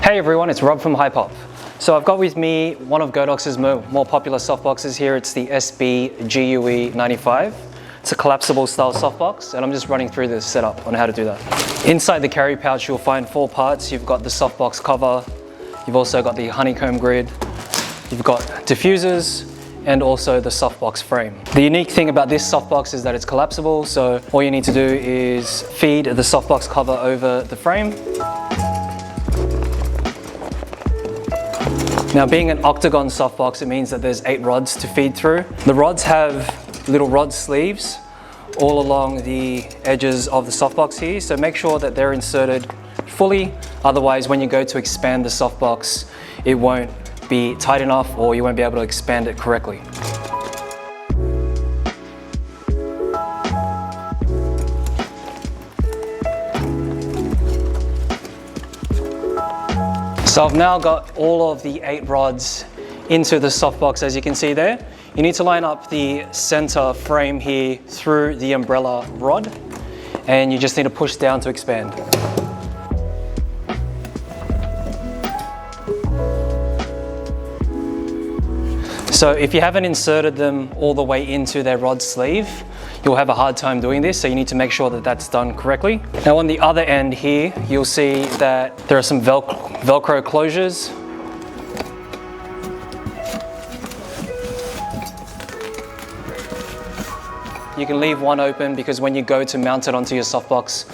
Hey everyone, it's Rob from Hypop. So I've got with me one of Godox's more popular softboxes here. It's the SB-GUE-95. It's a collapsible style softbox, and I'm just running through the setup on how to do that. Inside the carry pouch, you'll find 4 parts. You've got the softbox cover, you've also got the Honeycomb Grid, you've got diffusers, and also the softbox frame. The unique thing about this softbox is that it's collapsible, so all you need to do is feed the softbox cover over the frame. Now, being an octagon softbox, it means that there's 8 rods to feed through. The rods have little rod sleeves all along the edges of the softbox here, so make sure that they're inserted fully. Otherwise, when you go to expand the softbox, it won't be tight enough or you won't be able to expand it correctly. So I've now got all of the 8 rods into the softbox, as you can see there. You need to line up the center frame here through the umbrella rod, and you just need to push down to expand. So if you haven't inserted them all the way into their rod sleeve, you'll have a hard time doing this, so you need to make sure that that's done correctly. Now on the other end here, you'll see that there are some velcro closures. You can leave one open because when you go to mount it onto your softbox,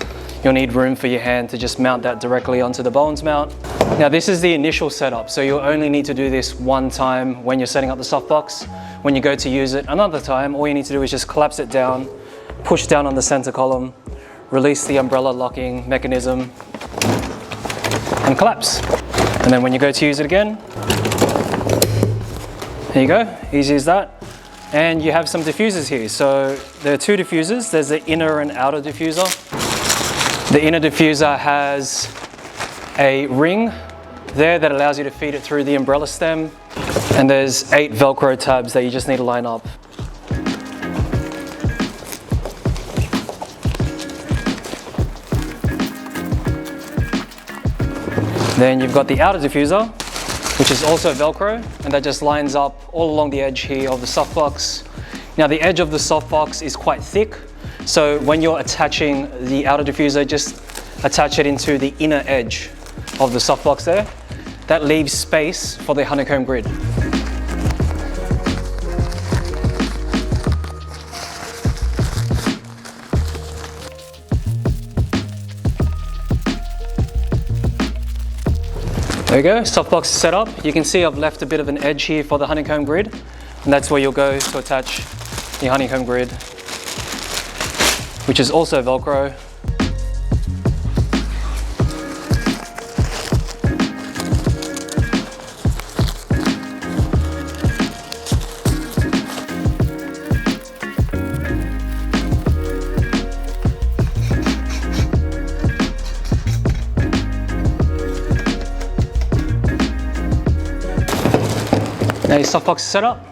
you'll need room for your hand to just mount that directly onto the Bowens mount. Now this is the initial setup, so you'll only need to do this one time when you're setting up the softbox. When you go to use it another time, all you need to do is just collapse it down, push down on the center column, release the umbrella locking mechanism, and collapse. And then when you go to use it again, there you go, easy as that. And you have some diffusers here. So there are 2 diffusers. There's the inner and outer diffuser. The inner diffuser has a ring there that allows you to feed it through the umbrella stem. And there's 8 velcro tabs that you just need to line up. Then you've got the outer diffuser, which is also velcro, and that just lines up all along the edge here of the softbox. Now the edge of the softbox is quite thick, so when you're attaching the outer diffuser, just attach it into the inner edge of the softbox there. That leaves space for the Honeycomb Grid. There you go, softbox is set up. You can see I've left a bit of an edge here for the Honeycomb Grid, and that's where you'll go to attach the Honeycomb Grid, which is also velcro. Now your softbox is set up.